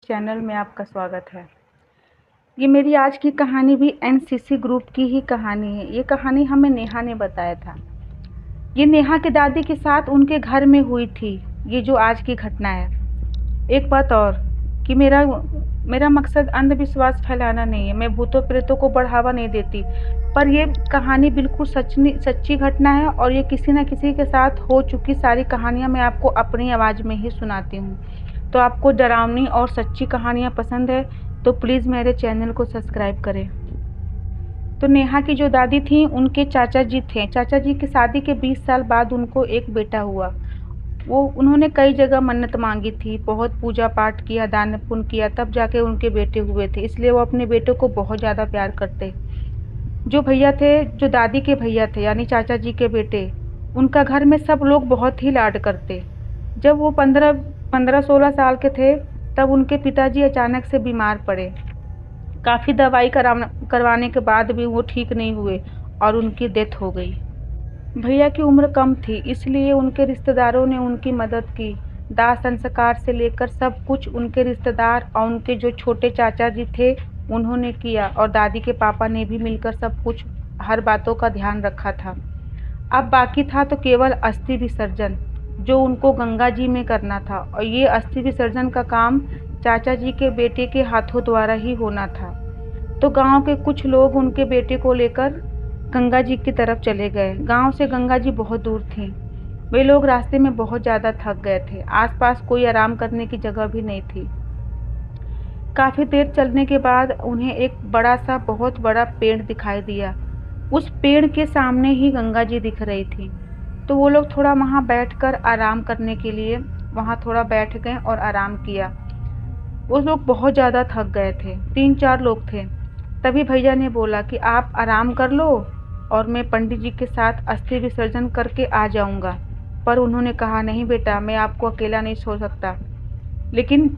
Channel में आपका स्वागत है। ये मेरी आज की कहानी भी एनसीसी ग्रुप की ही कहानी है। ये कहानी हमें नेहा ने बताया था। ये नेहा के दादी के साथ उनके घर में हुई थी। ये जो आज की घटना है। एक बात और कि मेरा मकसद अंधविश्वास फैलाना नहीं है। मैं भूतों प्रेतों को बढ़ावा नहीं देती, पर ये कहानी बिल्कुल सच्ची घटना है और ये किसी न किसी के साथ हो चुकी सारी कहानियाँ मैं आपको अपनी आवाज़ में ही सुनाती हूँ। तो आपको डरावनी और सच्ची कहानियाँ पसंद है तो प्लीज़ मेरे चैनल को सब्सक्राइब करें। तो नेहा की जो दादी थी उनके चाचा जी थे। चाचा जी की शादी के 20 साल बाद उनको एक बेटा हुआ। उन्होंने कई जगह मन्नत मांगी थी, बहुत पूजा पाठ किया, दान पुण्य किया, तब जाके उनके बेटे हुए थे। इसलिए वो अपने बेटे को बहुत ज़्यादा प्यार करते। जो भैया थे, जो दादी के भैया थे यानी चाचा जी के बेटे, उनका घर में सब लोग बहुत ही लाड करते। जब वो 15-16 साल के थे तब उनके पिताजी अचानक से बीमार पड़े। काफ़ी दवाई करवाने के बाद भी वो ठीक नहीं हुए और उनकी डेथ हो गई। भैया की उम्र कम थी, इसलिए उनके रिश्तेदारों ने उनकी मदद की। दाह संस्कार से लेकर सब कुछ उनके रिश्तेदार और उनके जो छोटे चाचा जी थे उन्होंने किया और दादी के पापा ने भी मिलकर सब कुछ हर बातों का ध्यान रखा था। अब बाकी था तो केवल अस्थि विसर्जन, जो उनको गंगा जी में करना था और ये अस्थि विसर्जन का काम चाचा जी के बेटे के हाथों द्वारा ही होना था। तो गांव के कुछ लोग उनके बेटे को लेकर गंगा जी की तरफ चले गए। गांव से गंगा जी बहुत दूर थी। वे लोग रास्ते में बहुत ज़्यादा थक गए थे। आसपास कोई आराम करने की जगह भी नहीं थी। काफ़ी देर चलने के बाद उन्हें एक बहुत बड़ा पेड़ दिखाई दिया। उस पेड़ के सामने ही गंगा जी दिख रही थी। तो वो लोग थोड़ा वहाँ बैठकर आराम करने के लिए वहाँ थोड़ा बैठ गए और आराम किया। वो लोग बहुत ज़्यादा थक गए थे, 3-4 लोग थे। तभी भैया ने बोला कि आप आराम कर लो और मैं पंडित जी के साथ अस्थि विसर्जन करके आ जाऊंगा। पर उन्होंने कहा नहीं बेटा, मैं आपको अकेला नहीं छोड़ सकता। लेकिन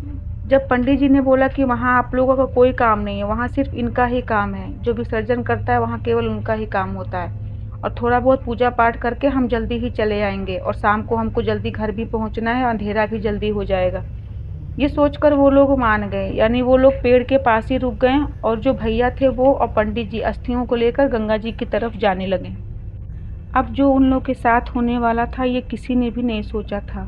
जब पंडित जी ने बोला कि वहाँ आप लोगों का कोई काम नहीं है, वहाँ सिर्फ इनका ही काम है, जो विसर्जन करता है वहाँ केवल उनका ही काम होता है और थोड़ा बहुत पूजा पाठ करके हम जल्दी ही चले आएंगे और शाम को हमको जल्दी घर भी पहुँचना है, अंधेरा भी जल्दी हो जाएगा। ये सोचकर वो लोग मान गए, यानी वो लोग पेड़ के पास ही रुक गए और जो भैया थे वो और पंडित जी अस्थियों को लेकर गंगा जी की तरफ जाने लगे। अब जो उन लोग के साथ होने वाला था ये किसी ने भी नहीं सोचा था।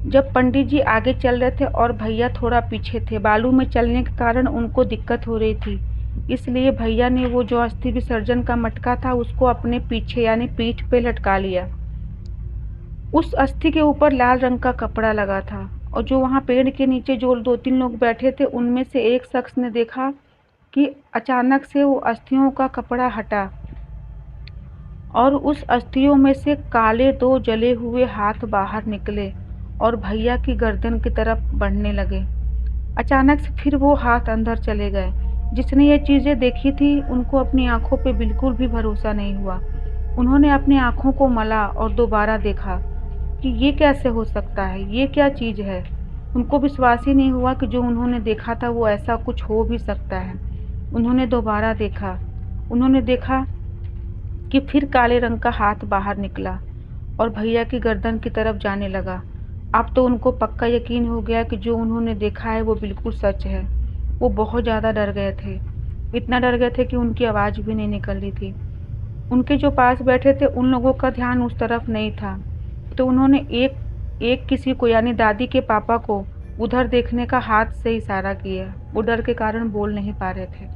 जब पंडित जी आगे चल रहे थे और भैया थोड़ा पीछे थे, बालू में चलने के कारण उनको दिक्कत हो रही थी, इसलिए भैया ने वो जो अस्थि विसर्जन का मटका था उसको अपने पीछे यानी पीठ पे लटका लिया। उस अस्थि के ऊपर लाल रंग का कपड़ा लगा था और जो वहाँ पेड़ के नीचे जो 2-3 लोग बैठे थे उनमें से एक शख्स ने देखा कि अचानक से वो अस्थियों का कपड़ा हटा और उस अस्थियों में से काले 2 जले हुए हाथ बाहर निकले और भैया की गर्दन की तरफ बढ़ने लगे। अचानक से फिर वो हाथ अंदर चले गए। जिसने ये चीज़ें देखी थी उनको अपनी आंखों पे बिल्कुल भी भरोसा नहीं हुआ। उन्होंने अपनी आंखों को मला और दोबारा देखा कि ये कैसे हो सकता है, ये क्या चीज़ है। उनको विश्वास ही नहीं हुआ कि जो उन्होंने देखा था वो ऐसा कुछ हो भी सकता है। उन्होंने दोबारा देखा। उन्होंने देखा कि फिर काले रंग का हाथ बाहर निकला और भैया की गर्दन की तरफ जाने लगा। अब तो उनको पक्का यकीन हो गया कि जो उन्होंने देखा है वो बिल्कुल सच है। वो बहुत ज़्यादा डर गए थे। इतना डर गए थे कि उनकी आवाज़ भी नहीं निकल रही थी। उनके जो पास बैठे थे उन लोगों का ध्यान उस तरफ नहीं था। तो उन्होंने एक एक किसी को यानी दादी के पापा को उधर देखने का हाथ से इशारा किया। वो डर के कारण बोल नहीं पा रहे थे।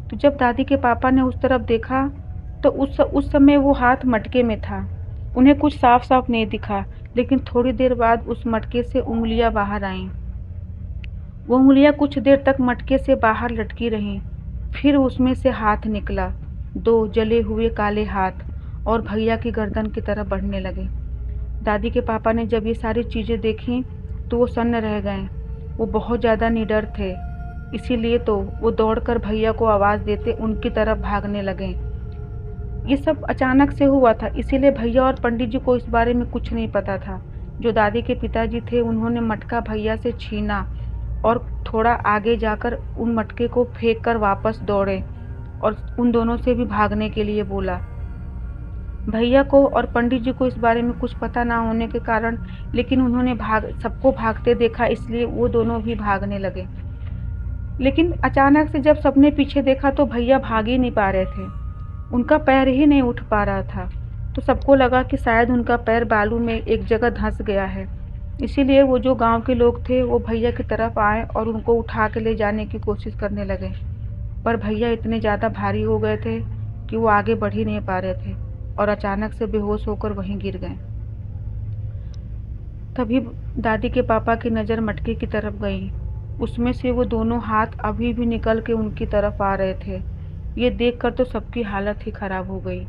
तो जब दादी के पापा ने उस तरफ देखा तो उस समय वो हाथ मटके में था। उन्हें कुछ साफ साफ नहीं दिखा, लेकिन थोड़ी देर बाद उस मटके से उंगलियां बाहर आईं। वो उंगलियां कुछ देर तक मटके से बाहर लटकी रहीं। फिर उसमें से हाथ निकला, 2 जले हुए काले हाथ, और भैया की गर्दन की तरफ बढ़ने लगे। दादी के पापा ने जब ये सारी चीज़ें देखी तो वो सन्न रह गए। वो बहुत ज़्यादा निडर थे, इसीलिए तो वो दौड़कर भैया को आवाज़ देते उनकी तरफ भागने लगे। ये सब अचानक से हुआ था, इसीलिए भैया और पंडित जी को इस बारे में कुछ नहीं पता था। जो दादी के पिताजी थे उन्होंने मटका भैया से छीना और थोड़ा आगे जाकर उन मटके को फेंक कर वापस दौड़े और उन दोनों से भी भागने के लिए बोला। भैया को और पंडित जी को इस बारे में कुछ पता ना होने के कारण, लेकिन उन्होंने सबको भागते देखा, इसलिए वो दोनों भी भागने लगे। लेकिन अचानक से जब सबने पीछे देखा तो भैया भाग ही नहीं पा रहे थे, उनका पैर ही नहीं उठ पा रहा था। तो सबको लगा कि शायद उनका पैर बालू में एक जगह धंस गया है। इसीलिए वो जो गांव के लोग थे वो भैया की तरफ आए और उनको उठा के ले जाने की कोशिश करने लगे, पर भैया इतने ज़्यादा भारी हो गए थे कि वो आगे बढ़ ही नहीं पा रहे थे और अचानक से बेहोश होकर वहीं गिर गए। तभी दादी के पापा की नज़र मटके की तरफ गई। उसमें से वो दोनों हाथ अभी भी निकल के उनकी तरफ आ रहे थे। ये देखकर तो सबकी हालत ही खराब हो गई।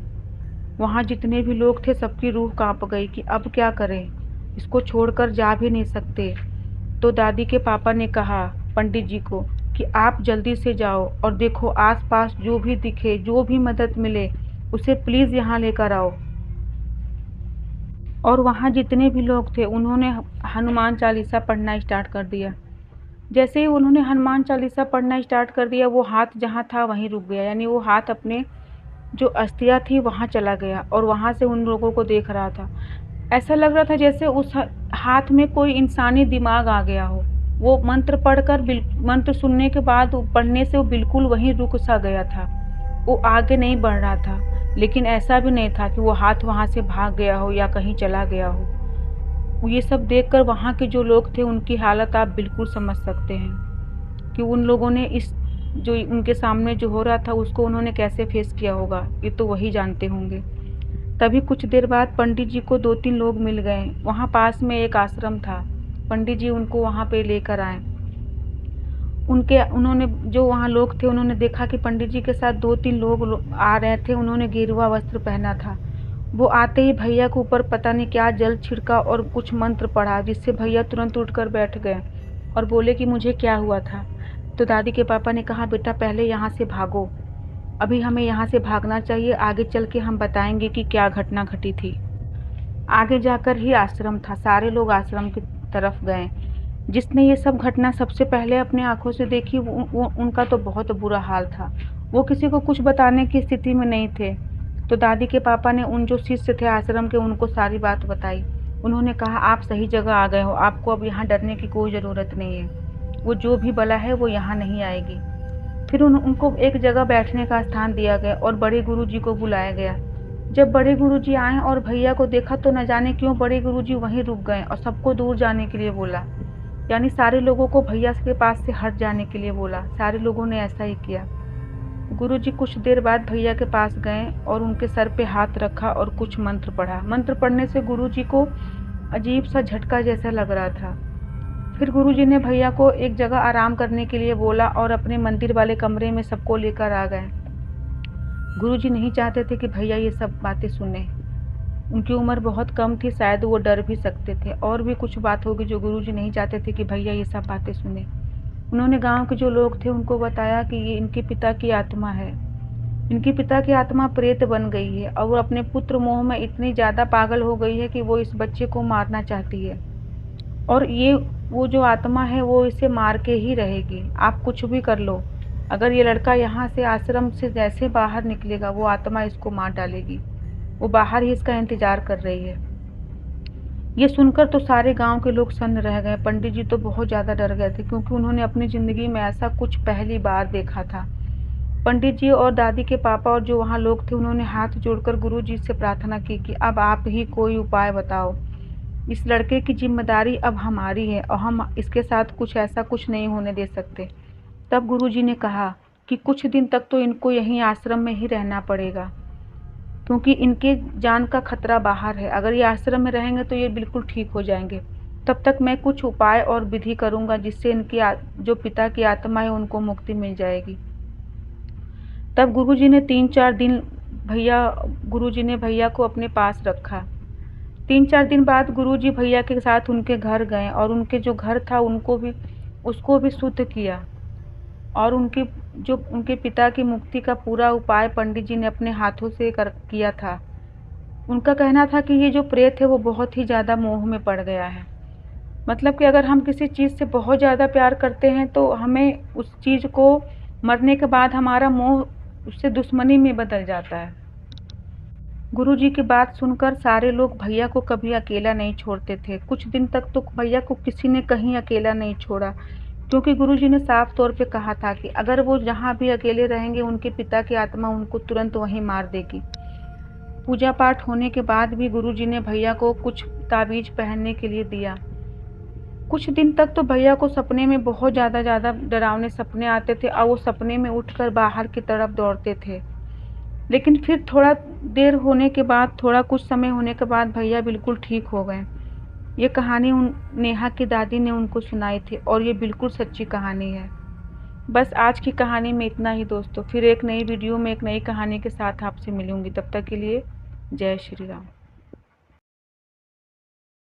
वहाँ जितने भी लोग थे सबकी रूह कांप गई कि अब क्या करें, इसको छोड़कर जा भी नहीं सकते। तो दादी के पापा ने कहा पंडित जी को कि आप जल्दी से जाओ और देखो आसपास जो भी दिखे, जो भी मदद मिले उसे प्लीज़ यहाँ लेकर आओ। और वहाँ जितने भी लोग थे उन्होंने हनुमान चालीसा पढ़ना स्टार्ट कर दिया। जैसे ही उन्होंने हनुमान चालीसा पढ़ना स्टार्ट कर दिया, वो हाथ जहाँ था वहीं रुक गया, यानी वो हाथ अपने जो अस्थियाँ थी वहाँ चला गया और वहाँ से उन लोगों को देख रहा था। ऐसा लग रहा था जैसे उस हाथ में कोई इंसानी दिमाग आ गया हो। वो मंत्र पढ़कर मंत्र सुनने के बाद पढ़ने से वो बिल्कुल वहीं रुक सा गया था, वो आगे नहीं बढ़ रहा था। लेकिन ऐसा भी नहीं था कि वो हाथ वहाँ से भाग गया हो या कहीं चला गया हो। ये सब देखकर वहाँ के जो लोग थे उनकी हालत आप बिल्कुल समझ सकते हैं कि उन लोगों ने इस जो उनके सामने जो हो रहा था उसको उन्होंने कैसे फेस किया होगा, ये तो वही जानते होंगे। तभी कुछ देर बाद पंडित जी को 2-3 लोग मिल गए। वहाँ पास में एक आश्रम था, पंडित जी उनको वहाँ पे लेकर आए। उन्होंने जो वहाँ लोग थे उन्होंने देखा कि पंडित जी के साथ 2-3 लोग आ रहे थे। उन्होंने गेरुआ वस्त्र पहना था। वो आते ही भैया के ऊपर पता नहीं क्या जल छिड़का और कुछ मंत्र पढ़ा, जिससे भैया तुरंत उठकर बैठ गए और बोले कि मुझे क्या हुआ था। तो दादी के पापा ने कहा बेटा पहले यहाँ से भागो, अभी हमें यहाँ से भागना चाहिए, आगे चल के हम बताएंगे कि क्या घटना घटी थी। आगे जाकर ही आश्रम था, सारे लोग आश्रम की तरफ गए। जिसने ये सब घटना सबसे पहले अपनी आंखों से देखी उनका तो बहुत बुरा हाल था। वो किसी को कुछ बताने की स्थिति में नहीं थे। तो दादी के पापा ने उन जो शिष्य थे आश्रम के उनको सारी बात बताई। उन्होंने कहा आप सही जगह आ गए हो, आपको अब यहाँ डरने की कोई ज़रूरत नहीं है, वो जो भी बला है वो यहाँ नहीं आएगी। फिर उनको एक जगह बैठने का स्थान दिया गया और बड़े गुरुजी को बुलाया गया। जब बड़े गुरुजी आए और भैया को देखा तो न जाने क्यों बड़े गुरुजी वहीं रुक गए और सबको दूर जाने के लिए बोला, यानी सारे लोगों को भैया के पास से हट जाने के लिए बोला। सारे लोगों ने ऐसा ही किया। गुरुजी कुछ देर बाद भैया के पास गए और उनके सर पे हाथ रखा और कुछ मंत्र पढ़ा। मंत्र पढ़ने से गुरुजी को अजीब सा झटका जैसा लग रहा था। फिर गुरुजी ने भैया को एक जगह आराम करने के लिए बोला और अपने मंदिर वाले कमरे में सबको लेकर आ गए। गुरुजी नहीं चाहते थे कि भैया ये सब बातें सुने। उनकी उम्र बहुत कम थी, शायद वो डर भी सकते थे, और भी कुछ बात होगी जो गुरुजी नहीं चाहते थे कि भैया ये सब बातें सुने। उन्होंने गांव के जो लोग थे उनको बताया कि ये इनके पिता की आत्मा है, इनके पिता की आत्मा प्रेत बन गई है और वो अपने पुत्र मोह में इतनी ज़्यादा पागल हो गई है कि वो इस बच्चे को मारना चाहती है और वो जो आत्मा है वो इसे मार के ही रहेगी। आप कुछ भी कर लो, अगर ये लड़का यहाँ से आश्रम से जैसे बाहर निकलेगा वो आत्मा इसको मार डालेगी। वो बाहर ही इसका इंतज़ार कर रही है। ये सुनकर तो सारे गांव के लोग सन्न रह गए। पंडित जी तो बहुत ज़्यादा डर गए थे क्योंकि उन्होंने अपनी ज़िंदगी में ऐसा कुछ पहली बार देखा था। पंडित जी और दादी के पापा और जो वहाँ लोग थे उन्होंने हाथ जोड़कर गुरु जी से प्रार्थना की कि अब आप ही कोई उपाय बताओ, इस लड़के की जिम्मेदारी अब हमारी है और हम इसके साथ ऐसा कुछ नहीं होने दे सकते। तब गुरुजी ने कहा कि कुछ दिन तक तो इनको यहीं आश्रम में ही रहना पड़ेगा क्योंकि इनके जान का खतरा बाहर है। अगर ये आश्रम में रहेंगे तो ये बिल्कुल ठीक हो जाएंगे। तब तक मैं कुछ उपाय और विधि करूँगा जिससे इनकी जो पिता की आत्मा है उनको मुक्ति मिल जाएगी। तब गुरुजी ने 3-4 दिन गुरुजी ने भैया को अपने पास रखा। 3-4 दिन बाद गुरुजी भैया के साथ उनके घर गए और उनके जो घर था उसको भी शुद्ध किया और उनके पिता की मुक्ति का पूरा उपाय पंडित जी ने अपने हाथों से किया था। उनका कहना था कि ये जो प्रेत है वो बहुत ही ज़्यादा मोह में पड़ गया है। मतलब कि अगर हम किसी चीज़ से बहुत ज़्यादा प्यार करते हैं तो हमें उस चीज़ को मरने के बाद हमारा मोह उससे दुश्मनी में बदल जाता है। गुरुजी की बात सुनकर सारे लोग भैया को कभी अकेला नहीं छोड़ते थे। कुछ दिन तक तो भैया को किसी ने कहीं अकेला नहीं छोड़ा, क्योंकि गुरुजी ने साफ तौर पे कहा था कि अगर वो जहाँ भी अकेले रहेंगे उनके पिता की आत्मा उनको तुरंत वहीं मार देगी। पूजा पाठ होने के बाद भी गुरुजी ने भैया को कुछ ताबीज पहनने के लिए दिया। कुछ दिन तक तो भैया को सपने में बहुत ज़्यादा डरावने सपने आते थे और वो सपने में उठकर बाहर की तरफ दौड़ते थे। लेकिन फिर थोड़ा देर होने के बाद, थोड़ा कुछ समय होने के बाद भैया बिल्कुल ठीक हो गए। ये कहानी उन नेहा की दादी ने उनको सुनाई थी और ये बिल्कुल सच्ची कहानी है। बस आज की कहानी में इतना ही दोस्तों। फिर एक नई वीडियो में एक नई कहानी के साथ आपसे मिलूंगी। तब तक के लिए जय श्री राम।